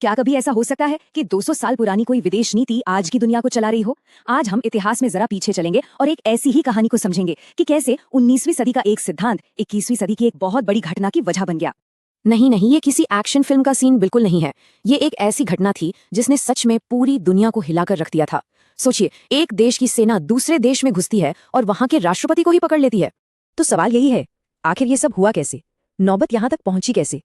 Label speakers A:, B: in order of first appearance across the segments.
A: क्या कभी ऐसा हो सकता है कि 200 साल पुरानी कोई विदेश नीति आज की दुनिया को चला रही हो? आज हम इतिहास में जरा पीछे चलेंगे और एक ऐसी ही कहानी को समझेंगे कि कैसे 19वीं सदी का एक सिद्धांत 21वीं सदी की एक बहुत बड़ी घटना की वजह बन गया।
B: नहीं नहीं, ये किसी एक्शन फिल्म का सीन बिल्कुल नहीं है। ये एक ऐसी घटना थी जिसने सच में पूरी दुनिया को हिलाकर रख दिया था। सोचिए, एक देश की सेना दूसरे देश में घुसती है और वहां के राष्ट्रपति को ही पकड़ लेती है। तो सवाल यही है, आखिर ये सब हुआ कैसे? नौबत यहां तक पहुंची कैसे?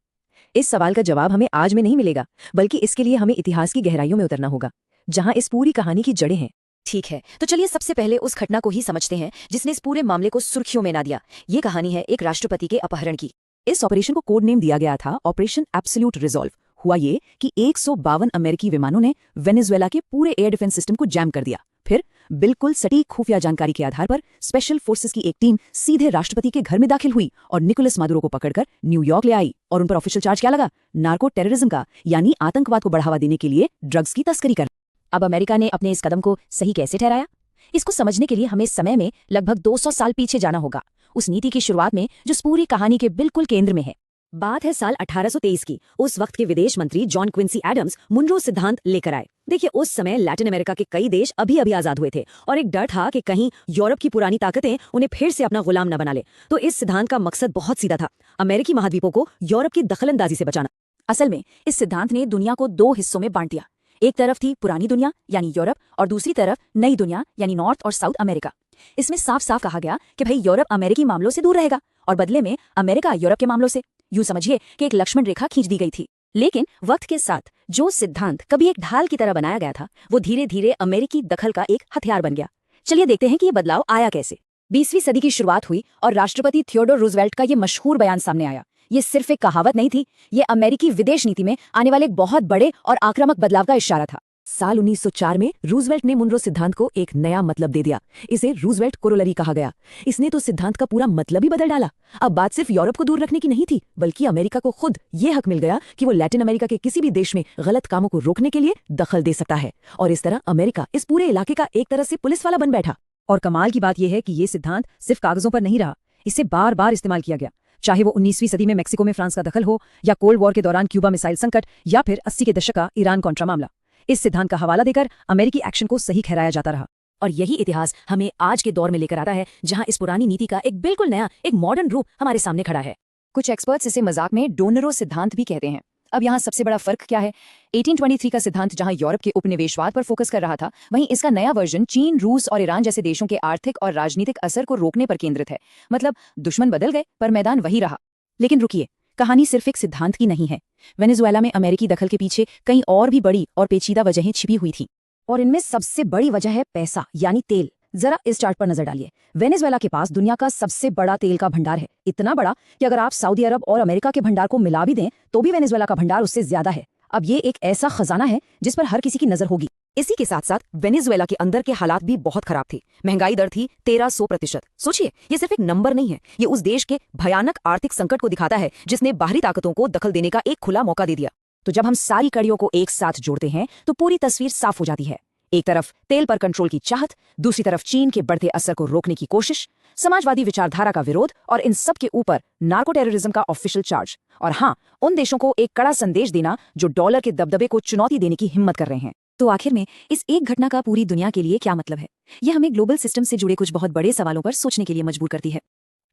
B: इस सवाल का जवाब हमें आज में नहीं मिलेगा, बल्कि इसके लिए हमें इतिहास की गहराइयों में उतरना होगा, जहां इस पूरी कहानी की जड़ें हैं। ठीक है, तो चलिए सबसे पहले उस घटना को ही समझते हैं जिसने इस पूरे मामले को सुर्खियों में ना दिया। ये कहानी है एक राष्ट्रपति के अपहरण की। इस ऑपरेशन को कोड नेम दिया गया था ऑपरेशन एब्सोल्यूट रिजॉल्व। हुआ ये कि 152 अमेरिकी विमानों ने वेनेजुएला के पूरे एयर डिफेंस सिस्टम को जैम कर दिया। फिर बिल्कुल सटीक खुफिया जानकारी के आधार पर स्पेशल फोर्सेस की एक टीम सीधे राष्ट्रपति के घर में दाखिल हुई और निकोलस मादुरो को पकड़कर न्यूयॉर्क ले आई। और उन पर ऑफिशियल चार्ज क्या लगा? नार्को टेररिज्म का, यानी आतंकवाद को बढ़ावा देने के लिए ड्रग्स की तस्करी कर। अब अमेरिका ने अपने इस कदम को सही कैसे ठहराया? इसको समझने के लिए हमें समय में लगभग 200 साल पीछे जाना होगा, उस नीति की शुरुआत में जो पूरी कहानी के बिल्कुल केंद्र में है। बात है साल 1823 की। उस वक्त के विदेश मंत्री जॉन क्विंसी एडम्स मुनरो सिद्धांत लेकर आए। देखिए, उस समय लैटिन अमेरिका के कई देश अभी अभी आजाद हुए थे और एक डर था कि कहीं यूरोप की पुरानी ताकतें उन्हें फिर से अपना गुलाम न बना ले। तो इस सिद्धांत का मकसद बहुत सीधा था, अमेरिकी महाद्वीपों को यूरोप की दखलंदाजी से बचाना। असल में इस सिद्धांत ने दुनिया को दो हिस्सों में बांट दिया। एक तरफ थी पुरानी दुनिया यानी यूरोप, और दूसरी तरफ नई दुनिया यानी नॉर्थ और साउथ अमेरिका। इसमें साफ साफ कहा गया कि भाई यूरोप अमेरिकी मामलों से दूर रहेगा और बदले में अमेरिका यूरोप के मामलों से। यूं समझिए कि एक लक्ष्मण रेखा खींच दी गई थी। लेकिन वक्त के साथ जो सिद्धांत कभी एक ढाल की तरह बनाया गया था, वो धीरे धीरे अमेरिकी दखल का एक हथियार बन गया। चलिए देखते हैं कि ये बदलाव आया कैसे। 20वीं सदी की शुरुआत हुई और राष्ट्रपति थियोडोर रूजवेल्ट का ये मशहूर बयान सामने आया। ये सिर्फ एक कहावत नहीं थी, ये अमेरिकी विदेश नीति में आने वाले एक बहुत बड़े और आक्रामक बदलाव का इशारा था। साल 1904 में रूजवेल्ट ने मुनरो सिद्धांत को एक नया मतलब दे दिया। इसे रूजवेल्ट कोरोलरी कहा गया। इसने तो सिद्धांत का पूरा मतलब ही बदल डाला। अब बात सिर्फ यूरोप को दूर रखने की नहीं थी, बल्कि अमेरिका को खुद ये हक मिल गया कि वो लैटिन अमेरिका के किसी भी देश में गलत कामों को रोकने के लिए दखल दे सकता है। और इस तरह अमेरिका इस पूरे इलाके का एक तरह से पुलिस वाला बन बैठा। और कमाल की बात यह है कि ये सिद्धांत सिर्फ कागजों पर नहीं रहा, इसे बार बार इस्तेमाल किया गया। चाहे वो 19वीं सदी में मैक्सिको में फ्रांस का दखल हो, या कोल्ड वॉर के दौरान क्यूबा मिसाइल संकट, या फिर 80 के दशक का ईरान कॉन्ट्रा मामला। इस सिद्धांत का हवाला देकर अमेरिकी एक्शन को सही ठहराया जाता रहा। और यही इतिहास हमें आज के दौर में लेकर आता है, जहां इस पुरानी नीति का एक बिल्कुल नया, एक मॉडर्न रूप हमारे सामने खड़ा है। कुछ एक्सपर्ट्स इसे मजाक में डोनरो सिद्धांत भी कहते हैं। अब यहाँ सबसे बड़ा फर्क क्या है? 1823 का सिद्धांत जहां यूरोप के उपनिवेशवाद पर फोकस कर रहा था, वहीं इसका नया वर्जन चीन, रूस और ईरान जैसे देशों के आर्थिक और राजनीतिक असर को रोकने पर केंद्रित है। मतलब दुश्मन बदल गए पर मैदान वही रहा। लेकिन रुकिए, कहानी सिर्फ एक सिद्धांत की नहीं है। वेनेजुएला में अमेरिकी दखल के पीछे कई और भी बड़ी और पेचीदा वजहें छिपी हुई थी, और इनमें सबसे बड़ी वजह है पैसा यानी तेल। जरा इस चार्ट पर नजर डालिए। वेनेजुएला के पास दुनिया का सबसे बड़ा तेल का भंडार है, इतना बड़ा कि अगर आप सऊदी अरब और अमेरिका के भंडार को मिला भी दें तो भी वेनेजुएला का भंडार उससे ज्यादा है। अब ये एक ऐसा खजाना है जिस पर हर किसी की नजर होगी। इसी के साथ साथ वेनेजुएला के अंदर के हालात भी बहुत खराब थे। महंगाई दर थी 1300%। सोचिए, ये सिर्फ एक नंबर नहीं है, ये उस देश के भयानक आर्थिक संकट को दिखाता है जिसने बाहरी ताकतों को दखल देने का एक खुला मौका दे दिया। तो जब हम सारी कड़ियों को एक साथ जोड़ते हैं तो पूरी तस्वीर साफ हो जाती है। एक तरफ तेल पर कंट्रोल की चाहत, दूसरी तरफ चीन के बढ़ते असर को रोकने की कोशिश, समाजवादी विचारधारा का विरोध, और इन सब के ऊपर नार्को टेररिज्म का ऑफिशियल चार्ज। और हाँ, उन देशों को एक कड़ा संदेश देना जो डॉलर के दबदबे को चुनौती देने की हिम्मत कर रहे हैं। तो आखिर में इस एक घटना का पूरी दुनिया के लिए क्या मतलब है? यह हमें ग्लोबल सिस्टम से जुड़े कुछ बहुत बड़े सवालों पर सोचने के लिए मजबूर करती है।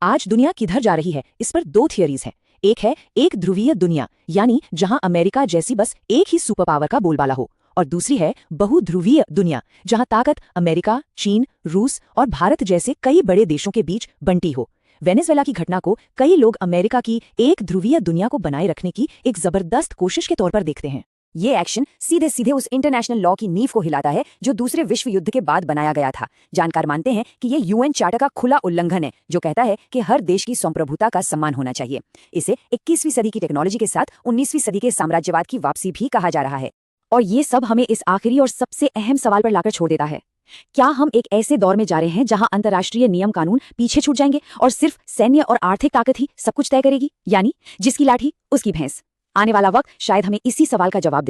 B: आज दुनिया किधर जा रही है, इस पर दो थियरीज हैं। एक है एक ध्रुवीय दुनिया, यानी जहां अमेरिका जैसी बस एक ही सुपर पावर का बोलबाला हो, और दूसरी है बहुध्रुवीय दुनिया, जहां ताकत अमेरिका, चीन, रूस और भारत जैसे कई बड़े देशों के बीच बंटी हो। वेनेजुएला की घटना को कई लोग अमेरिका की एक ध्रुवीय दुनिया को बनाए रखने की एक जबरदस्त कोशिश के तौर पर देखते हैं। ये एक्शन सीधे सीधे उस इंटरनेशनल लॉ की नींव को हिलाता है जो दूसरे विश्व युद्ध के बाद बनाया गया था। जानकार मानते हैं कि ये यूएन चार्टर का खुला उल्लंघन है, जो कहता है कि हर देश की संप्रभुता का सम्मान होना चाहिए। इसे 21वीं सदी की टेक्नोलॉजी के साथ 19वीं सदी के साम्राज्यवाद की वापसी भी कहा जा रहा है। और ये सब हमें इस आखिरी और सबसे अहम सवाल पर लाकर छोड़ देता है, क्या हम एक ऐसे दौर में जा रहे हैं जहां अंतर्राष्ट्रीय नियम कानून पीछे छूट जाएंगे और सिर्फ सैन्य और आर्थिक ताकत ही सब कुछ तय करेगी, यानी जिसकी लाठी उसकी भैंस? आने वाला वक्त शायद हमें इसी सवाल का जवाब देगा।